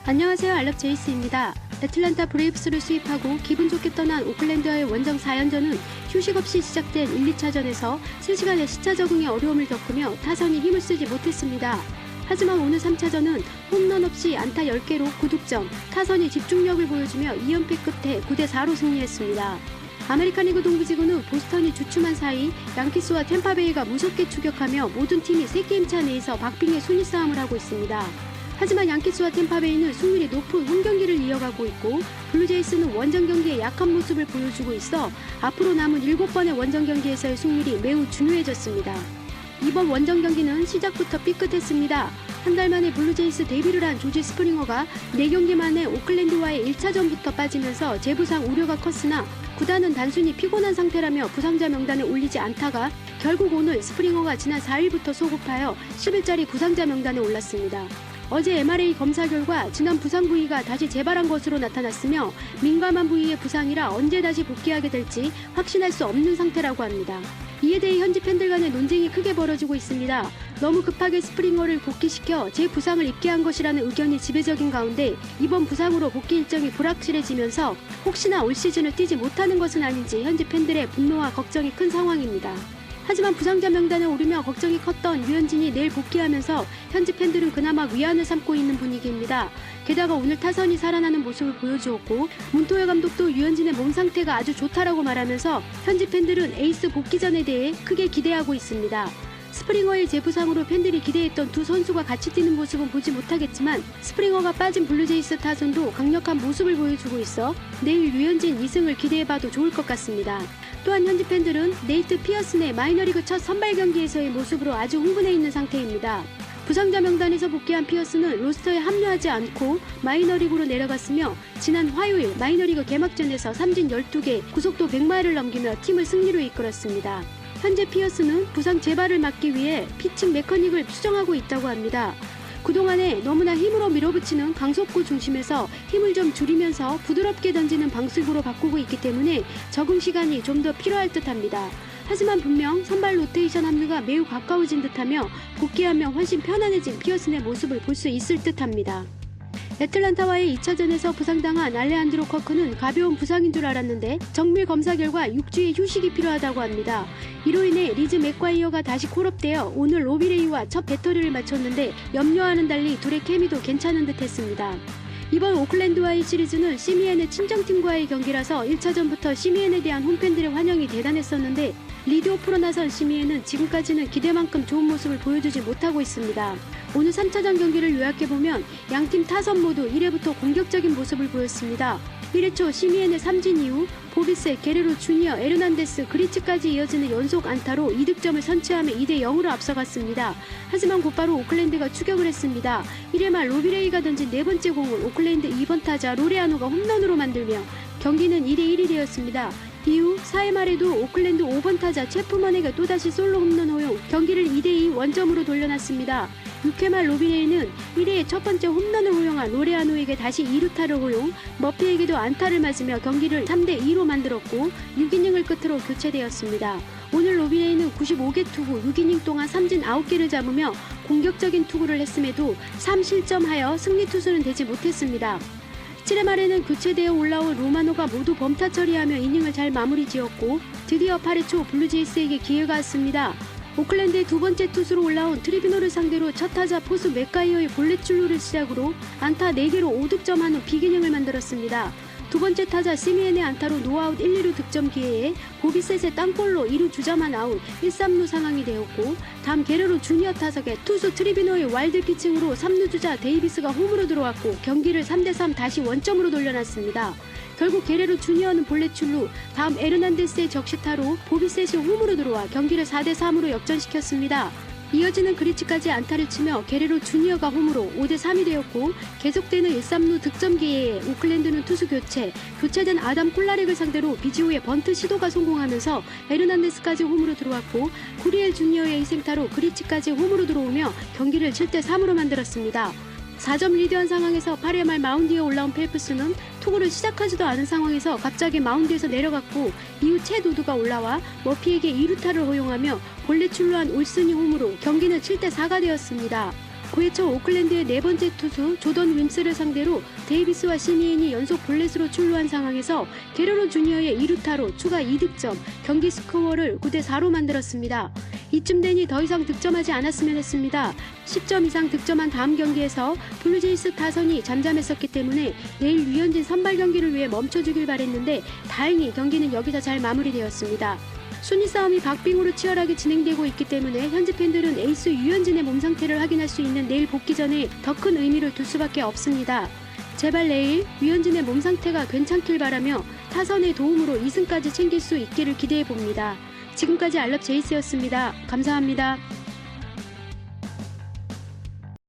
안녕하세요. 알럽 제이스입니다. 애틀랜타 브레이브스를 수입하고 기분 좋게 떠난 오클랜드와의 원정 4연전은 휴식 없이 시작된 1, 2차전에서 실시간에 시차 적응에 어려움을 겪으며 타선이 힘을 쓰지 못했습니다. 하지만 오늘 3차전은 홈런 없이 안타 10개로 9득점, 타선이 집중력을 보여주며 2연패 끝에 9대4로 승리했습니다. 아메리칸 리그 동부지구는 보스턴이 주춤한 사이 양키스와 템파베이가 무섭게 추격하며 모든 팀이 3게임차 내에서 박빙의 순위 싸움을 하고 있습니다. 하지만 양키스와 템파베이는 승률이 높은 홈경기를 이어가고 있고 블루제이스는 원정 경기에 약한 모습을 보여주고 있어 앞으로 남은 7번의 원정 경기에서의 승률이 매우 중요해졌습니다. 이번 원정 경기는 시작부터 삐끗했습니다. 한 달 만에 블루제이스 데뷔를 한 조지 스프링어가 4경기 만에 오클랜드와의 1차전부터 빠지면서 재부상 우려가 컸으나 구단은 단순히 피곤한 상태라며 부상자 명단에 올리지 않다가 결국 오늘 스프링어가 지난 4일부터 소급하여 10일짜리 부상자 명단에 올랐습니다. 어제 MRA 검사 결과 지난 부상 부위가 다시 재발한 것으로 나타났으며 민감한 부위의 부상이라 언제 다시 복귀하게 될지 확신할 수 없는 상태라고 합니다. 이에 대해 현지 팬들 간의 논쟁이 크게 벌어지고 있습니다. 너무 급하게 스프링어를 복귀시켜 재부상을 입게 한 것이라는 의견이 지배적인 가운데 이번 부상으로 복귀 일정이 불확실해지면서 혹시나 올 시즌을 뛰지 못하는 것은 아닌지 현지 팬들의 분노와 걱정이 큰 상황입니다. 하지만 부상자 명단에 오르며 걱정이 컸던 류현진이 내일 복귀하면서 현지 팬들은 그나마 위안을 삼고 있는 분위기입니다. 게다가 오늘 타선이 살아나는 모습을 보여주었고 문토요 감독도 류현진의 몸 상태가 아주 좋다라고 말하면서 현지 팬들은 에이스 복귀전에 대해 크게 기대하고 있습니다. 스프링어의 재부상으로 팬들이 기대했던 두 선수가 같이 뛰는 모습은 보지 못하겠지만 스프링어가 빠진 블루제이스 타선도 강력한 모습을 보여주고 있어 내일 류현진 2승을 기대해봐도 좋을 것 같습니다. 또한 현지 팬들은 네이트 피어슨의 마이너리그 첫 선발 경기에서의 모습으로 아주 흥분해 있는 상태입니다. 부상자 명단에서 복귀한 피어스는 로스터에 합류하지 않고 마이너리그로 내려갔으며 지난 화요일 마이너리그 개막전에서 삼진 12개, 구속도 100마일을 넘기며 팀을 승리로 이끌었습니다. 현재 피어스는 부상 재발을 막기 위해 피칭 메커닉을 수정하고 있다고 합니다. 그동안에 너무나 힘으로 밀어붙이는 강속구 중심에서 힘을 좀 줄이면서 부드럽게 던지는 방식으로 바꾸고 있기 때문에 적응 시간이 좀 더 필요할 듯합니다. 하지만 분명 선발 로테이션 합류가 매우 가까워진 듯하며 복귀하며 훨씬 편안해진 피어슨의 모습을 볼 수 있을 듯합니다. 애틀랜타와의 2차전에서 부상당한 알레한드로 커크는 가벼운 부상인 줄 알았는데 정밀 검사 결과 6주의 휴식이 필요하다고 합니다. 이로 인해 리즈 맥과이어가 다시 콜업되어 오늘 로비레이와 첫 배터리를 마쳤는데 염려와는 달리 둘의 케미도 괜찮은 듯 했습니다. 이번 오클랜드와의 시리즈는 시미엔의 친정팀과의 경기라서 1차전부터 시미엔에 대한 홈팬들의 환영이 대단했었는데 리드오프로 나선 시미엔은 지금까지는 기대만큼 좋은 모습을 보여주지 못하고 있습니다. 오늘 3차전 경기를 요약해보면 양팀 타선 모두 1회부터 공격적인 모습을 보였습니다. 1회 초 시미엔의 삼진 이후 보비세, 게레로 주니어, 에르난데스, 그리치까지 이어지는 연속 안타로 2득점을 선취하며 2대0으로 앞서갔습니다. 하지만 곧바로 오클랜드가 추격을 했습니다. 1회 말 로비레이가 던진 네 번째 공을 오클랜드 2번 타자 로레아노가 홈런으로 만들며 경기는 2대1이 되었습니다. 이후 4회 말에도 오클랜드 5번 타자 체프먼에게 또다시 솔로 홈런 허용, 경기를 2대2 원점으로 돌려놨습니다. 6회 말 로비레이는 1회에 첫 번째 홈런을 허용한 로레아노에게 다시 2루타를 허용, 머피에게도 안타를 맞으며 경기를 3대2로 만들었고 6이닝을 끝으로 교체되었습니다. 오늘 로비레이는 95개 투구 6이닝 동안 삼진 9개를 잡으며 공격적인 투구를 했음에도 3실점하여 승리 투수는 되지 못했습니다. 7회 말에는 교체되어 올라온 로마노가 모두 범타 처리하며 이닝을 잘 마무리 지었고 드디어 8회 초 블루제이스에게 기회가 왔습니다. 오클랜드의 두 번째 투수로 올라온 트리비노를 상대로 첫 타자 포수 맥가이어의 볼넷 출루를 시작으로 안타 4개로 5득점하는 빅이닝을 만들었습니다. 두 번째 타자 시미엔의 안타로 노아웃 1, 2루 득점 기회에 보비셋의 땅볼로 2루 주자만 아웃 1, 3루 상황이 되었고 다음 게레로 주니어 타석에 투수 트리비노의 와일드 피칭으로 3루 주자 데이비스가 홈으로 들어왔고 경기를 3대3 다시 원점으로 돌려놨습니다. 결국 게레로 주니어는 볼넷 출루, 다음 에르난데스의 적시타로 보비셋이 홈으로 들어와 경기를 4대3으로 역전시켰습니다. 이어지는 그리치까지 안타를 치며 게레로 주니어가 홈으로 5대3이 되었고 계속되는 1, 3루 득점 기회에 오클랜드는 투수 교체된 아담 콜라렉을 상대로 비지오의 번트 시도가 성공하면서 에르난데스까지 홈으로 들어왔고 구리엘 주니어의 희생타로 그리치까지 홈으로 들어오며 경기를 7대3으로 만들었습니다. 4점 리드한 상황에서 8회 말 마운드에 올라온 펠프스는 투구를 시작하지도 않은 상황에서 갑자기 마운드에서 내려갔고 이후 채 도두가 올라와 머피에게 2루타를 허용하며 본래 출루한 올슨이 홈으로 경기는 7대4가 되었습니다. 고해처 오클랜드의 네 번째 투수 조던 윈스를 상대로 데이비스와 시니인이 연속 볼넷으로 출루한 상황에서 게러로 주니어의 2루타로 추가 2득점, 경기 스코어를 9대4로 만들었습니다. 이쯤 되니 더 이상 득점하지 않았으면 했습니다. 10점 이상 득점한 다음 경기에서 블루제이스 타선이 잠잠했었기 때문에 내일 류현진 선발 경기를 위해 멈춰주길 바랬는데 다행히 경기는 여기서 잘 마무리되었습니다. 순위 싸움이 박빙으로 치열하게 진행되고 있기 때문에 현지 팬들은 에이스 류현진의 몸 상태를 확인할 수 있는 내일 복귀전에 더 큰 의미를 둘 수밖에 없습니다. 제발 내일 류현진의 몸 상태가 괜찮길 바라며 타선의 도움으로 2승까지 챙길 수 있기를 기대해 봅니다. 지금까지 알럽 제이스였습니다. 감사합니다.